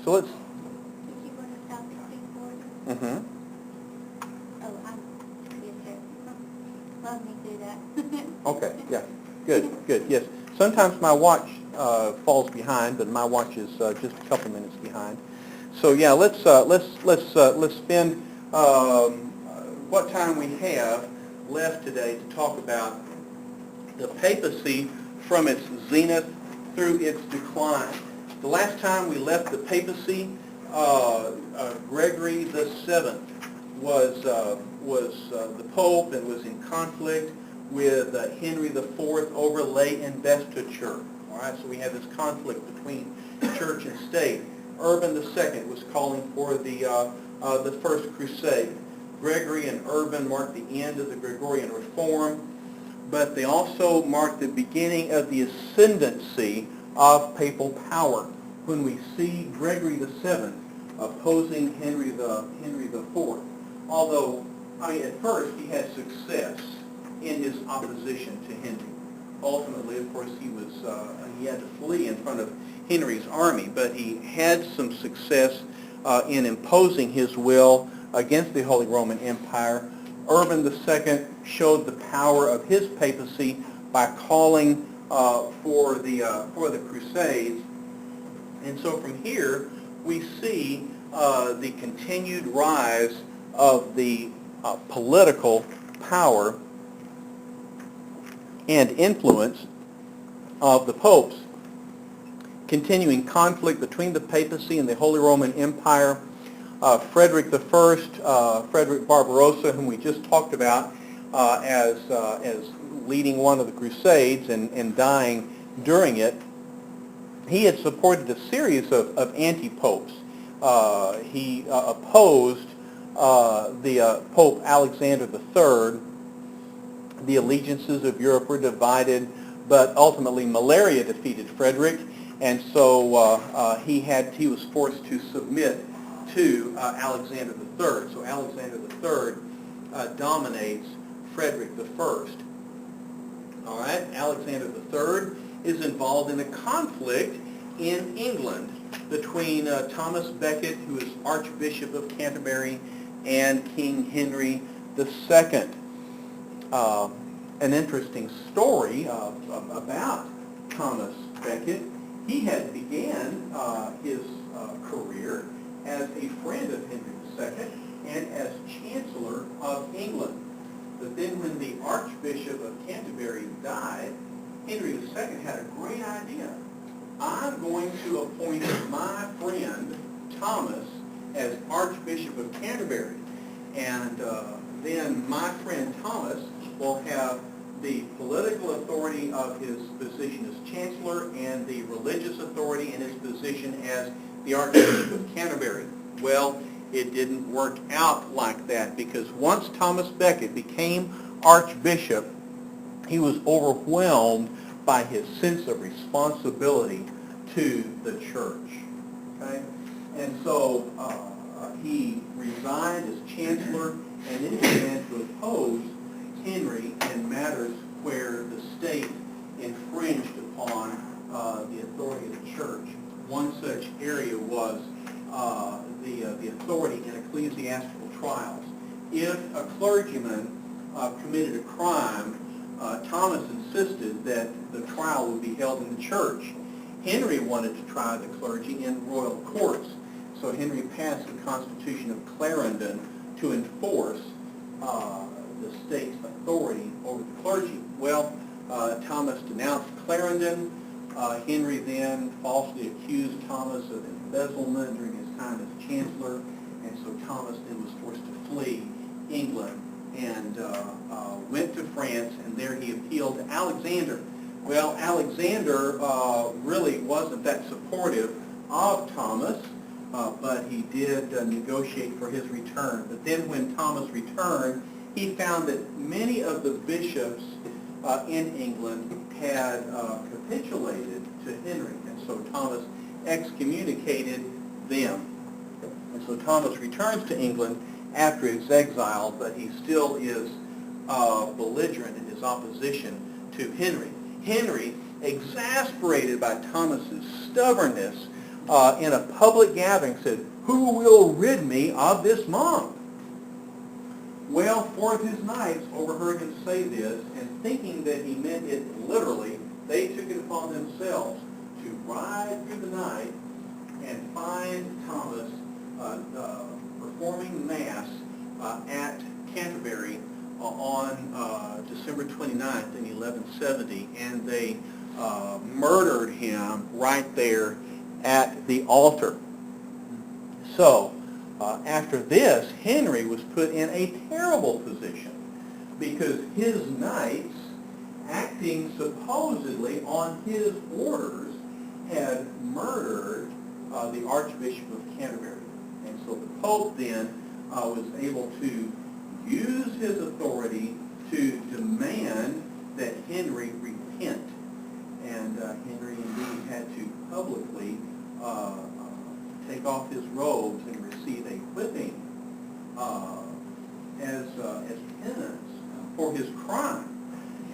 So let's... If you want to stop it before. Mm-hmm. Oh, yes, sir. Let me do that. Okay, yeah. Good, yes. Sometimes my watch falls behind, but my watch is just a couple minutes behind. So yeah, let's spend what time we have left today to talk about the papacy from its zenith through its decline. The last time we left the papacy, Gregory the Seventh was the Pope and was in conflict with Henry the Fourth over lay investiture. All right, so we have this conflict between church and state. Urban the Second was calling for the First Crusade. Gregory and Urban marked the end of the Gregorian Reform, but they also marked the beginning of the ascendancy of papal power when we see Gregory the Seventh opposing Henry the Fourth. Although, at first he had success in his opposition to Henry. Ultimately, of course, he had to flee in front of Henry's army, but he had some success in imposing his will against the Holy Roman Empire. Urban II showed the power of his papacy by calling for the Crusades, and so from here we see the continued rise of the political power and influence of the popes. Continuing conflict between the papacy and the Holy Roman Empire. Frederick I, Frederick Barbarossa, whom we just talked about as leading one of the Crusades and dying during it, he had supported a series of anti-popes. He opposed the Pope Alexander III. The allegiances of Europe were divided, but ultimately malaria defeated Frederick, and so he was forced to submit to Alexander III. So Alexander III dominates Frederick I. All right, Alexander III is involved in a conflict in England between Thomas Becket, who is Archbishop of Canterbury, and King Henry II. An interesting story about Thomas Becket. He had began his career as a friend of Henry II and as Chancellor of England. But then when the Archbishop of Canterbury died, Henry II had a great idea. I'm going to appoint my friend Thomas as Archbishop of Canterbury. And then my friend Thomas will have the political authority of his position as Chancellor and the religious authority in his position as the Archbishop of Canterbury. Well, it didn't work out like that, because once Thomas Becket became Archbishop, he was overwhelmed by his sense of responsibility to the church. Okay? And so he resigned as Chancellor, and then he began to oppose Henry in matters where the state infringed upon the authority of the church. One such area was the authority in ecclesiastical trials. If a clergyman committed a crime, Thomas insisted that the trial would be held in the church. Henry wanted to try the clergy in royal courts, so Henry passed the Constitution of Clarendon to enforce the state's authority over the clergy. Well, Thomas denounced Clarendon. Henry then falsely accused Thomas of embezzlement during his time as Chancellor, and so Thomas then was forced to flee England and went to France, and there he appealed to Alexander. Well, Alexander really wasn't that supportive of Thomas, but he did negotiate for his return. But then when Thomas returned, he found that many of the bishops in England had capitulated to Henry, and so Thomas excommunicated them. And so Thomas returns to England after his exile, but he still is belligerent in his opposition to Henry. Henry, exasperated by Thomas's stubbornness, in a public gathering said, "Who will rid me of this monk?" Well, four of his knights overheard him say this, and thinking that he meant it literally, they took it upon themselves to ride through the night and find Thomas performing Mass at Canterbury on December 29th in 1170, and they murdered him right there at the altar. So, after this, Henry was put in a terrible position because his knights, acting supposedly on his orders, had murdered the Archbishop of Canterbury. And so the Pope then was able to use his authority to demand that Henry repent. And Henry indeed had to publicly take off his robes and receive a whipping as penance for his crime.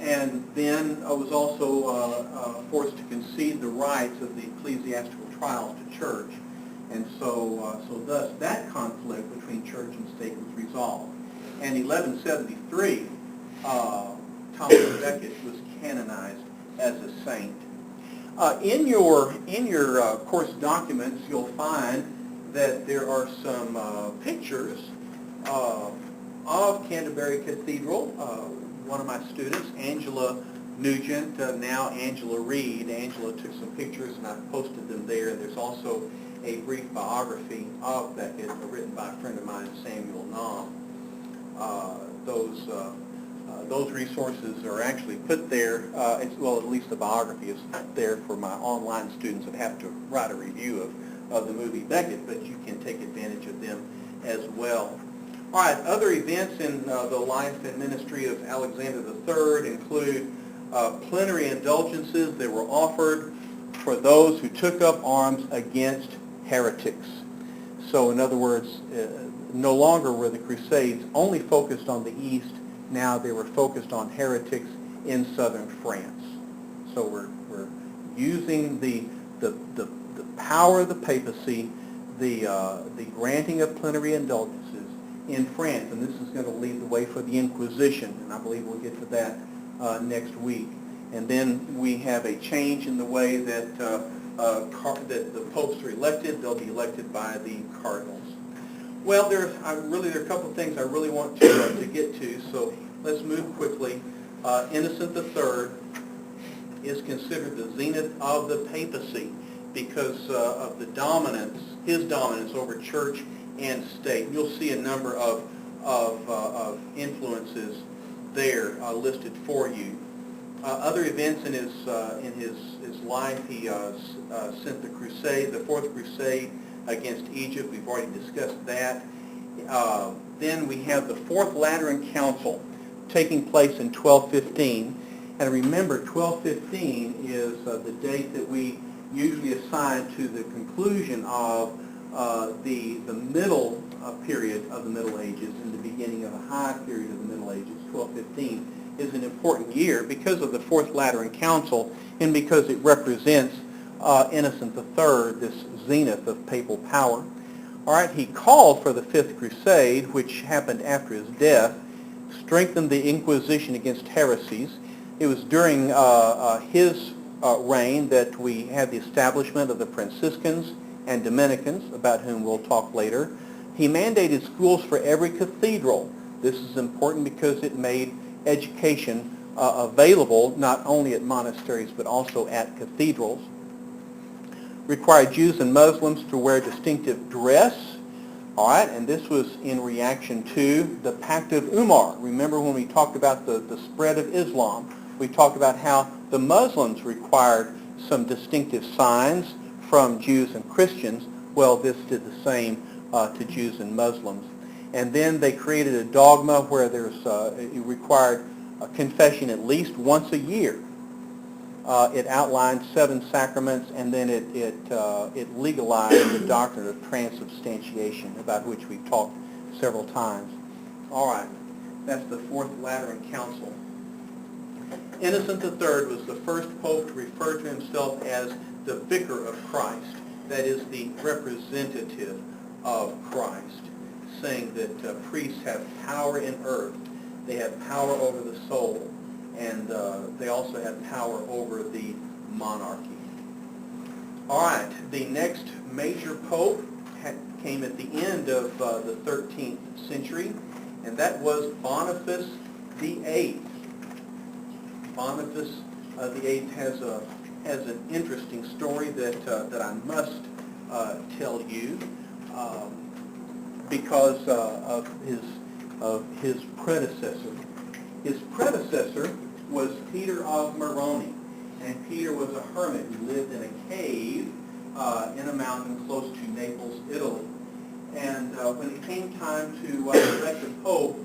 And then was also forced to concede the rights of the Ecclesiastical Trial to church. And so thus that conflict between church and state was resolved. And in 1173, Thomas Becket was canonized as a saint. In your course documents, you'll find that there are some pictures of Canterbury Cathedral. One of my students, Angela Nugent, now Angela Reed. Angela took some pictures and I posted them there. There's also a brief biography of Becket written by a friend of mine, Samuel Naum. Those resources are actually put there, well, at least the biography is there for my online students that have to write a review of the movie Becket, but you can take advantage of them as well. All right, other events in the life and ministry of Alexander III include plenary indulgences that were offered for those who took up arms against heretics. So in other words, no longer were the Crusades only focused on the East. Now they were focused on heretics in southern France. So we're using the power of the papacy, the granting of plenary indulgences in France, and this is going to lead the way for the Inquisition, and I believe we'll get to that next week. And then we have a change in the way that that the popes are elected. They'll be elected by the cardinals. Well, there are a couple of things I really want to get to, so let's move quickly. Innocent III is considered the zenith of the papacy because of the dominance, his dominance over church and state. You'll see a number of influences there listed for you. Other events in his life, he sent the crusade, the Fourth Crusade against Egypt. We've already discussed that. Then we have the Fourth Lateran Council taking place in 1215. And remember, 1215 is the date that we usually assign to the conclusion of the middle period of the Middle Ages and the beginning of a high period of the Middle Ages. 1215 is an important year because of the Fourth Lateran Council and because it represents Innocent III, this zenith of papal power. All right, he called for the Fifth Crusade, which happened after his death, strengthened the Inquisition against heresies. It was during his reign that we had the establishment of the Franciscans and Dominicans, about whom we'll talk later. He mandated schools for every cathedral. This is important because it made education available not only at monasteries but also at cathedrals. Required Jews and Muslims to wear distinctive dress. All right, and this was in reaction to the Pact of Umar. Remember when we talked about the spread of Islam, we talked about how the Muslims required some distinctive signs from Jews and Christians. Well, this did the same to Jews and Muslims. And then they created a dogma where it required a confession at least once a year. It outlined 7 sacraments, and then it legalized the doctrine of transubstantiation, about which we've talked several times. All right, that's the Fourth Lateran Council. Innocent III was the first pope to refer to himself as the Vicar of Christ. that is the representative of Christ, saying that priests have power in earth. They have power over the soul, and they also have power over the monarchy. All right, the next major pope came at the end of the 13th century, and that was Boniface VIII. Boniface VIII has an interesting story that I must tell you because of his predecessor. His predecessor was Peter of Moroni, and Peter was a hermit who lived in a cave in a mountain close to Naples, Italy. And when it came time to elect a pope,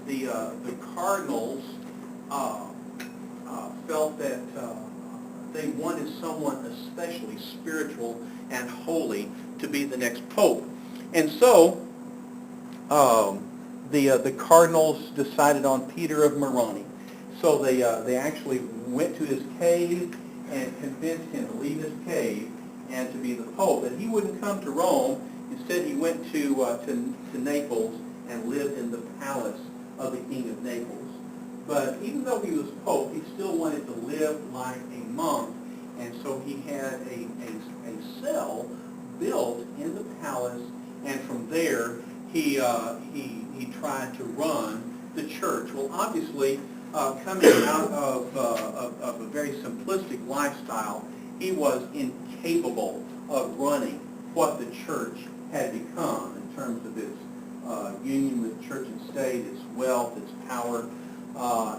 the cardinals felt that they wanted someone especially spiritual and holy to be the next pope. And so the cardinals decided on Peter of Moroni. So they actually went to his cave and convinced him to leave his cave and to be the pope. But he wouldn't come to Rome. Instead, he went to Naples and lived in the palace of the king of Naples. But even though he was pope, he still wanted to live like a monk, and so he had a cell built in the palace, and from there he tried to run the church. Well, obviously, coming out of a very simplistic lifestyle, he was incapable of running what the church had become in terms of its union with church and state, its wealth, its power.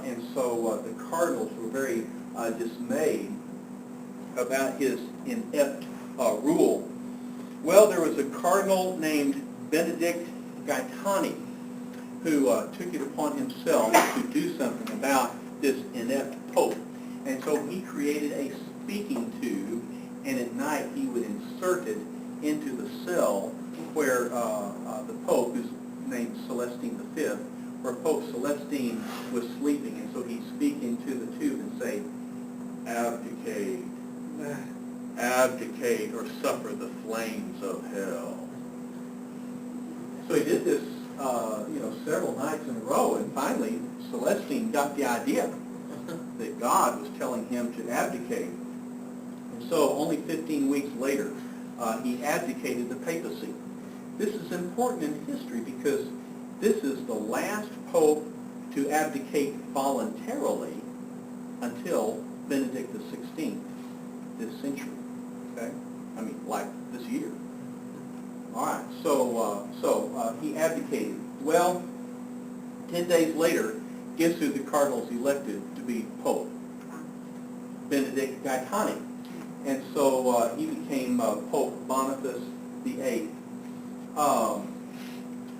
And so the cardinals were very dismayed about his inept rule. Well, there was a cardinal named Benedict Gaetani who took it upon himself to do something about this inept pope. And so he created a speaking tube, and at night he would insert it into the cell where the pope, who's named Celestine V, where Pope Celestine was sleeping. And so he'd speak into the tube and say, "Abdicate, abdicate, or suffer the flames of hell." So he did this several nights in a row, and finally Celestine got the idea that God was telling him to abdicate. And so only 15 weeks later, he abdicated the papacy. This is important in history because this is the last pope to abdicate voluntarily until Benedict XVI this century. Okay? I mean, like this year. All right, so he abdicated. Well, 10 days later, guess who the cardinals elected to be pope? Benedict Gaetani. And so he became Pope Boniface VIII.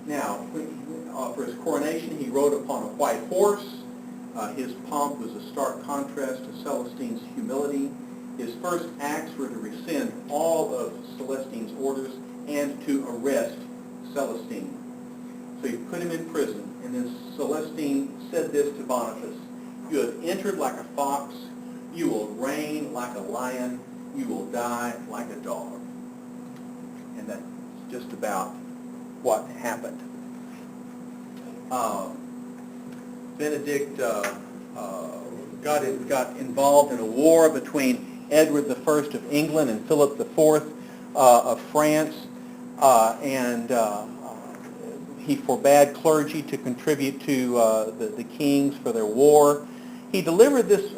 Now, for his coronation, he rode upon a white horse. His pomp was a stark contrast to Celestine's humility. His first acts were to rescind all of Celestine's orders and to arrest Celestine. So he put him in prison, and then Celestine said this to Boniface: "You have entered like a fox, you will reign like a lion, you will die like a dog." And that's just about what happened. Benedict got involved in a war between Edward I of England and Philip IV of France, and he forbade clergy to contribute to the kings for their war. He delivered this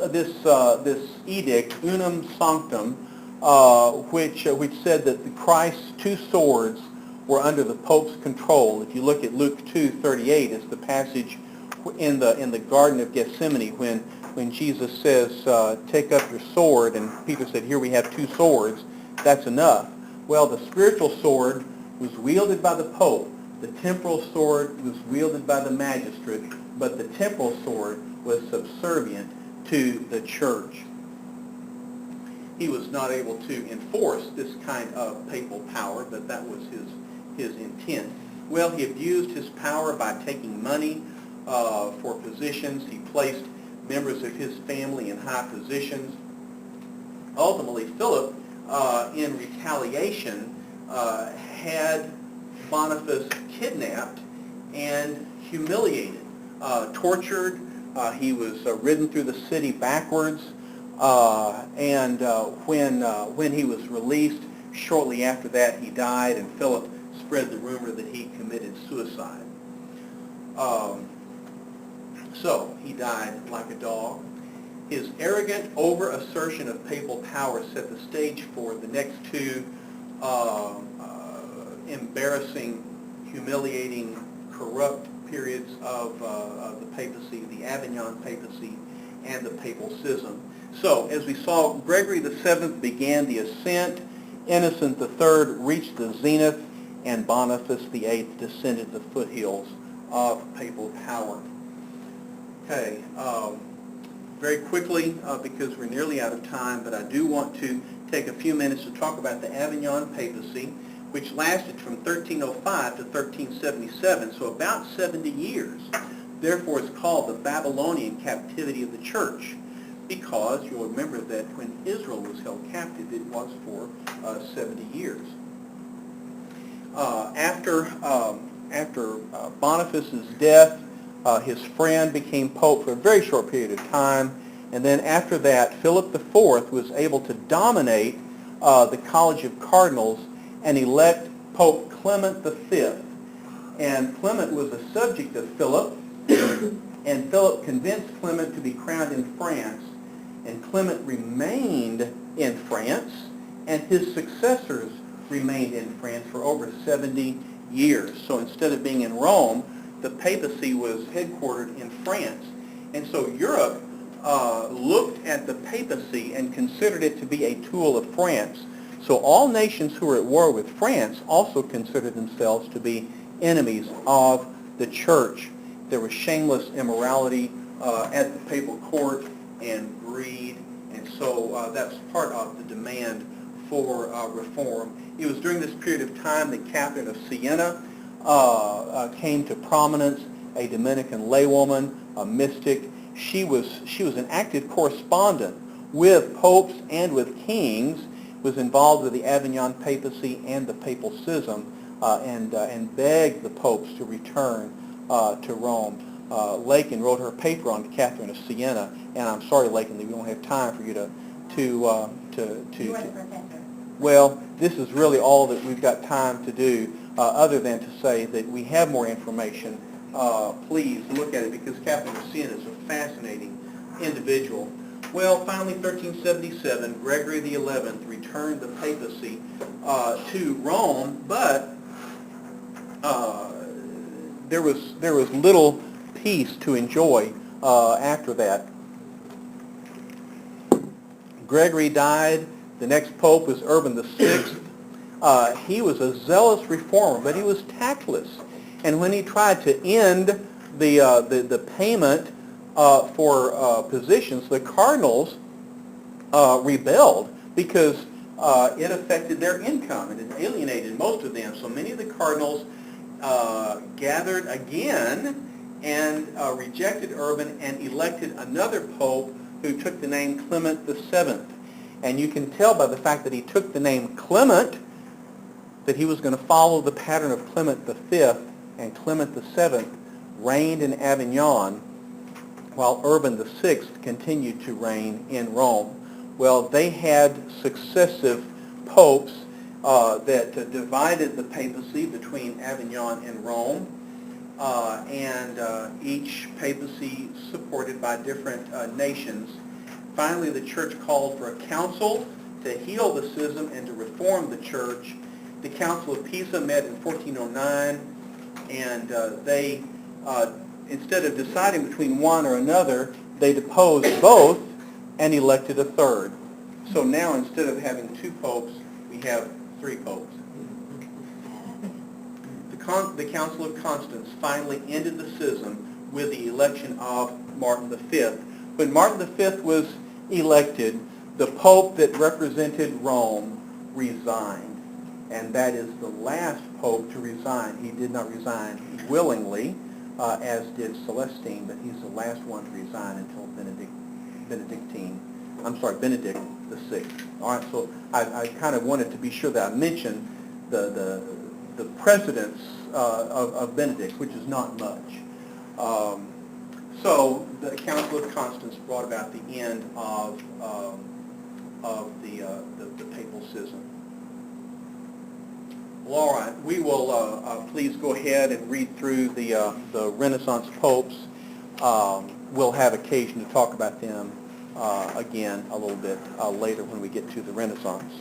edict, Unum Sanctum, which said that Christ's two swords were under the Pope's control. If you look at Luke 2:38, it's the passage in the Garden of Gethsemane when Jesus says, "Take up your sword," and Peter said, "Here we have two swords. That's enough." Well, the spiritual sword was wielded by the Pope. The temporal sword was wielded by the magistrate, but the temporal sword was subservient to the church. He was not able to enforce this kind of papal power, but that was his intent. Well, he abused his power by taking money for positions. He placed members of his family in high positions. Ultimately, Philip in retaliation, had Boniface kidnapped and humiliated, tortured. He was ridden through the city backwards, and when he was released, shortly after that he died, and Philip spread the rumor that he committed suicide. So he died like a dog. His arrogant over-assertion of papal power set the stage for the next two embarrassing, humiliating, corrupt periods of the papacy, the Avignon Papacy and the Papal Schism. So, as we saw, Gregory VII began the ascent, Innocent III reached the zenith, and Boniface VIII descended the foothills of papal power. Okay, very quickly, because we're nearly out of time, but I do want to take a few minutes to talk about the Avignon Papacy, which lasted from 1305 to 1377, so about 70 years. Therefore, it's called the Babylonian Captivity of the Church, because you'll remember that when Israel was held captive, it was for 70 years. After Boniface's death, his friend became pope for a very short period of time, and then after that, Philip IV was able to dominate the College of Cardinals and elect Pope Clement V. And Clement was a subject of Philip, and Philip convinced Clement to be crowned in France, and Clement remained in France, and his successors remained in France for over 70 years. So instead of being in Rome, the papacy was headquartered in France. And so Europe looked at the papacy and considered it to be a tool of France. So all nations who were at war with France also considered themselves to be enemies of the church. There was shameless immorality at the papal court and greed, and so that's part of the demand for reform. It was during this period of time that Catherine of Siena came to prominence, a Dominican laywoman, a mystic. She was an active correspondent with popes and with kings, was involved with the Avignon Papacy and the Papal Schism, and begged the popes to return to Rome. Lakin wrote her paper on Catherine of Siena, and I'm sorry, Lakin, that we don't have time for you to well, this is really all that we've got time to do, other than to say that we have more information. Please look at it, because Catherine of Siena is a fascinating individual. Well, finally, 1377, Gregory XI returned the papacy to Rome, but there was little peace to enjoy after that. Gregory died. The next pope was Urban VI. He was a zealous reformer, but he was tactless. And when he tried to end the payment for positions, the cardinals rebelled, because it affected their income and it alienated most of them. So many of the cardinals gathered again and rejected Urban and elected another pope who took the name Clement VII. And you can tell by the fact that he took the name Clement that he was going to follow the pattern of Clement V, and Clement VII reigned in Avignon while Urban VI continued to reign in Rome. Well, they had successive popes that divided the papacy between Avignon and Rome, and each papacy supported by different nations. Finally, the church called for a council to heal the schism and to reform the church. The Council of Pisa met in 1409, and they, instead of deciding between one or another, they deposed both and elected a third. So now, instead of having two popes, we have three popes. The Council of Constance finally ended the schism with the election of Martin V. When Martin V was elected, the pope that represented Rome resigned. And that is the last pope to resign. He did not resign willingly, as did Celestine, but he's the last one to resign until Benedict 6th. All right, so I kind of wanted to be sure that I mentioned the precedence of Benedict, which is not much. So the Council of Constance brought about the end of the papal schism. Well, all right, we will please go ahead and read through the Renaissance popes. We'll have occasion to talk about them again a little bit later when we get to the Renaissance.